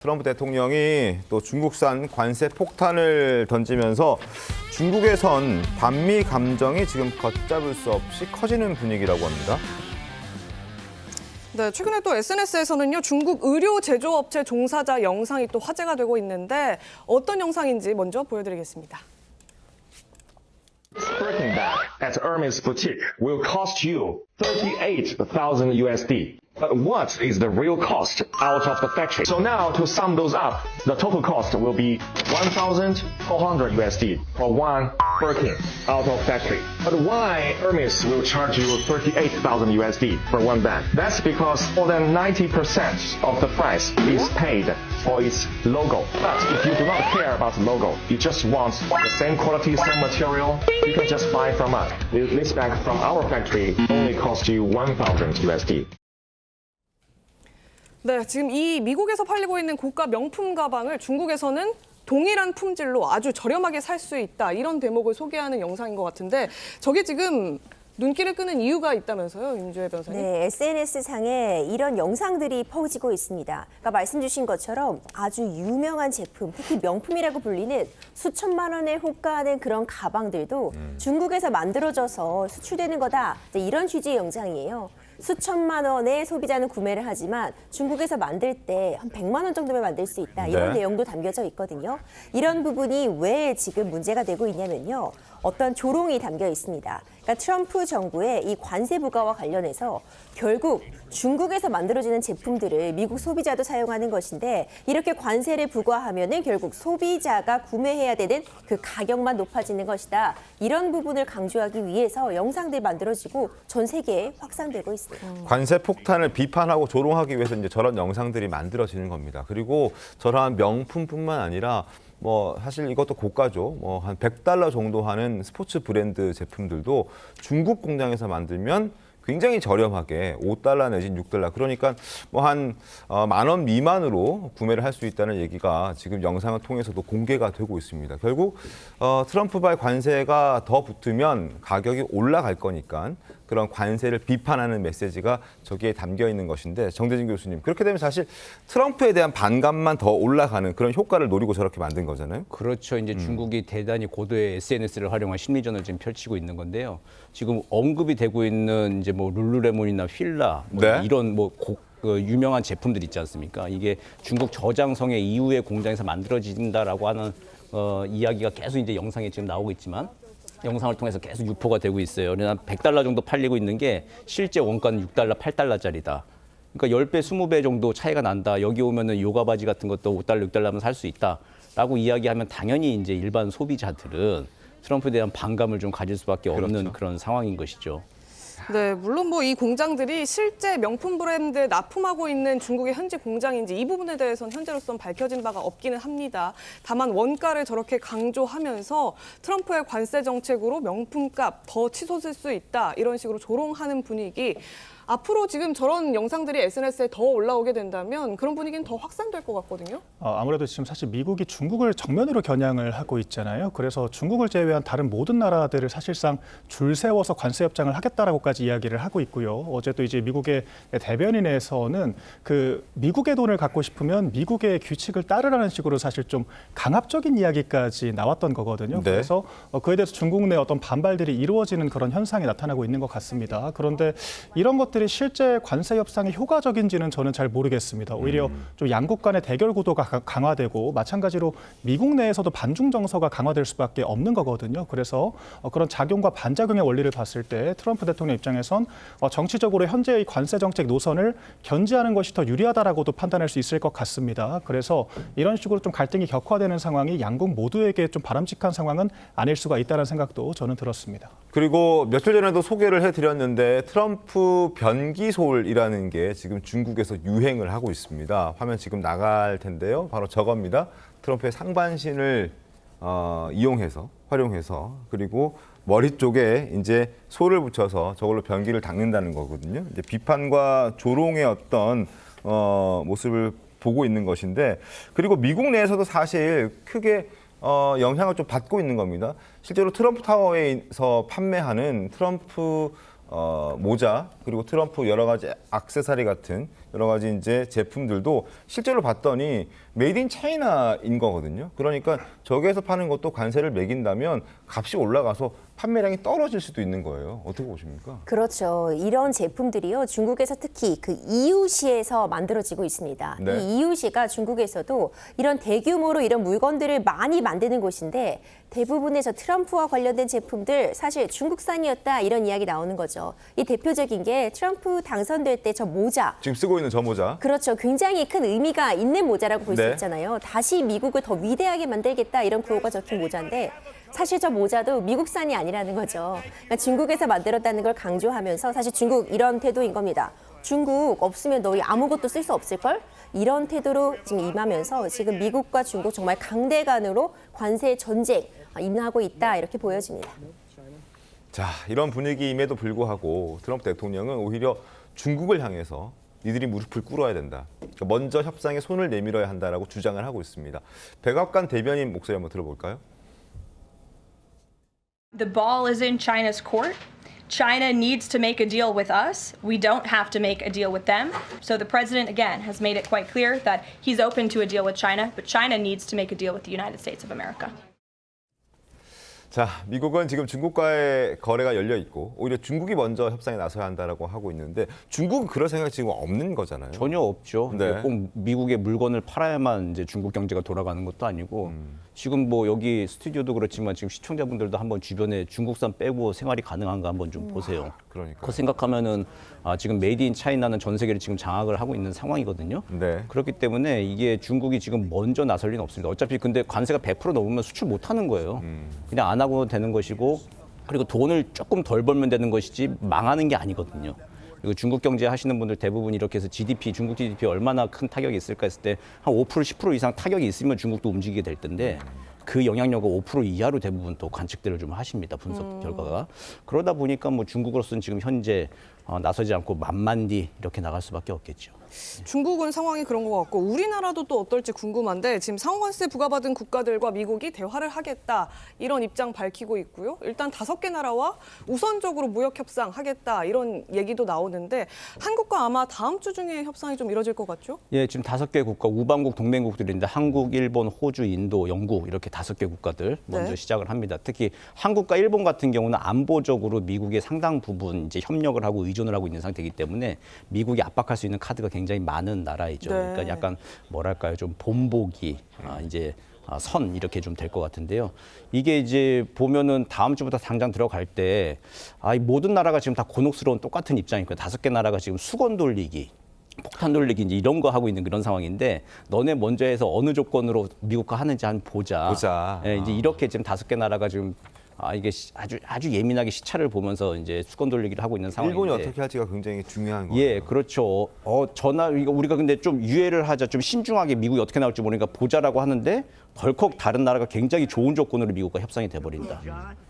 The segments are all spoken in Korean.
트럼프 대통령이 또 중국산 관세 폭탄을 던지면서 중국에선 반미 감정이 지금 걷잡을 수 없이 커지는 분위기라고 합니다. 네, 최근에 또 SNS에서는요, 중국 의료 제조업체 종사자 영상이 또 화제가 되고 있는데 어떤 영상인지 먼저 보여드리겠습니다. Birkin bag at Hermes boutique will cost you 38,000 USD. But what is the real cost out of the factory? So now to sum those up, the total cost will be 1,400 USD for one Birkin out of factory. But why Hermes will charge you 38,000 USD for one bag? That's because more than 90% of the price is paid for its logo. But if you do not care about the logo, you just want the same quality, same material, you can just buy from us. This bag from our factory only costs you 1,000 USD. 네, 지금 이 미국에서 팔리고 있는 고가 명품 가방을 중국에서는 동일한 품질로 아주 저렴하게 살 수 있다, 이런 대목을 소개하는 영상인 것 같은데 저게 지금 눈길을 끄는 이유가 있다면서요, 임주혜 변호사님? 네, SNS상에 이런 영상들이 퍼지고 있습니다. 그러니까 말씀 주신 것처럼 아주 유명한 제품, 특히 명품이라고 불리는 수천만 원에 호가하는 그런 가방들도 중국에서 만들어져서 수출되는 거다, 이런 취지의 영상이에요. 수천만 원에 소비자는 구매를 하지만 중국에서 만들 때 한 100만 원 정도면 만들 수 있다, 이런 내용도 담겨져 있거든요. 이런 부분이 왜 지금 문제가 되고 있냐면요, 어떤 조롱이 담겨 있습니다. 그러니까 트럼프 정부의 이 관세 부과와 관련해서 결국 중국에서 만들어지는 제품들을 미국 소비자도 사용하는 것인데, 이렇게 관세를 부과하면은 결국 소비자가 구매해야 되는 그 가격만 높아지는 것이다, 이런 부분을 강조하기 위해서 영상들이 만들어지고 전 세계에 확산되고 있습니다. 관세 폭탄을 비판하고 조롱하기 위해서 이제 저런 영상들이 만들어지는 겁니다. 그리고 저러한 명품뿐만 아니라 사실 이것도 고가죠. 한 $100 정도 하는 스포츠 브랜드 제품들도 중국 공장에서 만들면 굉장히 저렴하게 $5 내지 $6, 그러니까 한 10,000원 미만으로 구매를 할 수 있다는 얘기가 지금 영상을 통해서도 공개가 되고 있습니다. 결국 트럼프발 관세가 더 붙으면 가격이 올라갈 거니까 그런 관세를 비판하는 메시지가 저기에 담겨 있는 것인데, 정대진 교수님, 그렇게 되면 사실 트럼프에 대한 반감만 더 올라가는 그런 효과를 노리고 저렇게 만든 거잖아요. 그렇죠. 이제 중국이 대단히 고도의 SNS를 활용한 심리전을 지금 펼치고 있는 건데요. 지금 언급이 되고 있는 이제 룰루레몬이나 휠라 네. 이런 유명한 제품들 있지 않습니까? 이게 중국 저장성의 이후에 공장에서 만들어진다라고 하는 이야기가 계속 이제 영상에 지금 나오고 있지만, 영상을 통해서 계속 유포가 되고 있어요. 그러니까 $100 정도 팔리고 있는 게 실제 원가는 $6, $8짜리다. 그러니까 10배, 20배 정도 차이가 난다. 여기 오면은 요가 바지 같은 것도 $5, $6면 살 수 있다라고 이야기하면 당연히 이제 일반 소비자들은 트럼프에 대한 반감을 좀 가질 수밖에 없는 그렇죠. 그런 상황인 것이죠. 네, 물론 이 공장들이 실제 명품 브랜드에 납품하고 있는 중국의 현지 공장인지 이 부분에 대해서는 현재로서는 밝혀진 바가 없기는 합니다. 다만 원가를 저렇게 강조하면서 트럼프의 관세 정책으로 명품값 더 치솟을 수 있다, 이런 식으로 조롱하는 분위기, 앞으로 지금 저런 영상들이 SNS에 더 올라오게 된다면 그런 분위기는 더 확산될 것 같거든요. 아무래도 지금 사실 미국이 중국을 정면으로 겨냥을 하고 있잖아요. 그래서 중국을 제외한 다른 모든 나라들을 사실상 줄 세워서 관세 협정을 하겠다라고까지 이야기를 하고 있고요. 어제 또 이제 미국의 대변인에서는 그 미국의 돈을 갖고 싶으면 미국의 규칙을 따르라는 식으로 사실 좀 강압적인 이야기까지 나왔던 거거든요. 네. 그래서 그에 대해서 중국 내 어떤 반발들이 이루어지는 그런 현상이 나타나고 있는 것 같습니다. 그런데 이런 것들이 실제 관세 협상이 효과적인지는 저는 잘 모르겠습니다. 오히려 좀 양국 간의 대결 구도가 강화되고, 마찬가지로 미국 내에서도 반중 정서가 강화될 수밖에 없는 거거든요. 그래서 그런 작용과 반작용의 원리를 봤을 때 트럼프 대통령 입장에선 정치적으로 현재의 관세 정책 노선을 견지하는 것이 더 유리하다라고도 판단할 수 있을 것 같습니다. 그래서 이런 식으로 좀 갈등이 격화되는 상황이 양국 모두에게 좀 바람직한 상황은 아닐 수가 있다는 생각도 저는 들었습니다. 그리고 며칠 전에도 소개를 해드렸는데 트럼프 변기솔이라는 게 지금 중국에서 유행을 하고 있습니다. 화면 지금 나갈 텐데요. 바로 저겁니다. 트럼프의 상반신을 활용해서 그리고 머리 쪽에 이제 솔을 붙여서 저걸로 변기를 닦는다는 거거든요. 이제 비판과 조롱의 어떤 모습을 보고 있는 것인데, 그리고 미국 내에서도 사실 크게 영향을 좀 받고 있는 겁니다. 실제로 트럼프 타워에서 판매하는 트럼프 모자, 그리고 트럼프 여러 가지 액세서리 같은 여러 가지 이제 제품들도 실제로 봤더니 메이드 인 차이나인 거거든요. 그러니까 저기에서 파는 것도 관세를 매긴다면 값이 올라가서 판매량이 떨어질 수도 있는 거예요. 어떻게 보십니까? 그렇죠. 이런 제품들이요. 중국에서 특히 그 이유시에서 만들어지고 있습니다. 네. 이 이유시가 중국에서도 이런 대규모로 이런 물건들을 많이 만드는 곳인데 대부분의 저 트럼프와 관련된 제품들 사실 중국산이었다 이런 이야기 나오는 거죠. 이 대표적인 게 트럼프 당선될 때 저 모자. 지금 쓰고 있는 저 모자. 그렇죠. 굉장히 큰 의미가 있는 모자라고 볼 수 네. 있잖아요. 다시 미국을 더 위대하게 만들겠다 이런 구호가 적힌 모자인데 사실 저 모자도 미국산이 아니라는 거죠. 그러니까 중국에서 만들었다는 걸 강조하면서 사실 중국 이런 태도인 겁니다. 중국 없으면 너희 아무것도 쓸 수 없을걸? 이런 태도로 지금 임하면서 지금 미국과 중국 정말 강대간으로 관세 전쟁 임하고 있다 이렇게 보여집니다. 자, 이런 분위기임에도 불구하고 트럼프 대통령은 오히려 중국을 향해서 니들이 무릎을 꿇어야 된다. 그러니까 먼저 협상에 손을 내밀어야 한다라고 주장을 하고 있습니다. 백악관 대변인 목소리 한번 들어볼까요? The ball is in China's court. China needs to make a deal with us. We don't have to make a deal with them. So the president, again, has made it quite clear that he's open to a deal with China, but China needs to make a deal with the United States of America. 자, 미국은 지금 중국과의 거래가 열려 있고 오히려 중국이 먼저 협상에 나서야 한다라고 하고 있는데 중국은 그럴 생각이 지금 없는 거잖아요. 전혀 없죠. 네. 꼭 미국의 물건을 팔아야만 이제 중국 경제가 돌아가는 것도 아니고 지금 뭐 여기 스튜디오도 그렇지만 지금 시청자분들도 한번 주변에 중국산 빼고 생활이 가능한가 한번 좀 보세요. 그러니까. 그 생각하면은 지금 메이드 인 차이나는 전 세계를 지금 장악을 하고 있는 상황이거든요. 네. 그렇기 때문에 이게 중국이 지금 먼저 나설 리는 없습니다. 어차피 근데 관세가 100% 넘으면 수출 못 하는 거예요. 그냥 안 하고 되는 것이고 그리고 돈을 조금 덜 벌면 되는 것이지 망하는 게 아니거든요. 그리고 중국 경제 하시는 분들 대부분 이렇게 해서 GDP, 중국 GDP 얼마나 큰 타격이 있을까 했을 때 한 5%, 10% 이상 타격이 있으면 중국도 움직이게 될 텐데 그 영향력은 5% 이하로 대부분 또 관측들을 좀 하십니다. 분석 결과가. 그러다 보니까 뭐 중국으로서는 지금 현재 나서지 않고 만만디 이렇게 나갈 수밖에 없겠죠. 중국은 상황이 그런 것 같고 우리나라도 또 어떨지 궁금한데 지금 상호관세 부과받은 국가들과 미국이 대화를 하겠다 이런 입장 밝히고 있고요. 일단 5개 나라와 우선적으로 무역 협상하겠다 이런 얘기도 나오는데 한국과 아마 다음 주 중에 협상이 좀 이뤄질 것 같죠? 예, 지금 5개 국가, 우방국 동맹국들인데 한국, 일본, 호주, 인도, 영국 이렇게 5개 국가들 먼저 네. 시작을 합니다. 특히 한국과 일본 같은 경우는 안보적으로 미국의 상당 부분 이제 협력을 하고 의존을 하고 있는 상태이기 때문에 미국이 압박할 수 있는 카드가 굉장히 많은 나라이죠. 네. 그러니까 약간 뭐랄까요, 좀 본보기 이제 선 이렇게 좀 될 것 같은데요. 이게 이제 보면은 다음 주부터 당장 들어갈 때 이 모든 나라가 지금 다 곤혹스러운 똑같은 입장이니까 5개 나라가 지금 수건 돌리기. 폭탄 돌리기 이제 이런 거 하고 있는 그런 상황인데 너네 먼저 해서 어느 조건으로 미국과 하는지 한번 보자. 예, 이제 이렇게 지금 5개 나라가 지금 이게 아주 예민하게 시차를 보면서 이제 수건 돌리기를 하고 있는 상황인데. 일본이 어떻게 할지가 굉장히 중요한 거예요. 예, 그렇죠. 우리가 근데 좀 유예를 하자, 좀 신중하게 미국이 어떻게 나올지 모르니까 보자라고 하는데 덜컥 다른 나라가 굉장히 좋은 조건으로 미국과 협상이 돼버린다.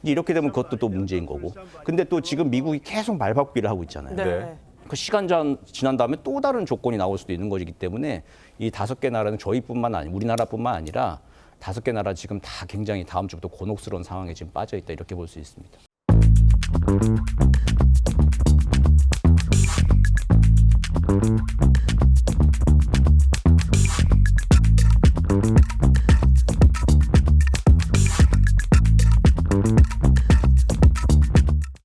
이렇게 되면 그것도 또 문제인 거고. 근데 또 지금 미국이 계속 말바꾸기를 하고 있잖아요. 네. 그 시간 지난 다음에 또 다른 조건이 나올 수도 있는 것이기 때문에 이 5개 나라는 저희뿐만 아니라 우리나라뿐만 아니라 5개 나라 지금 다 굉장히 다음 주부터 곤혹스러운 상황에 지금 빠져 있다 이렇게 볼 수 있습니다.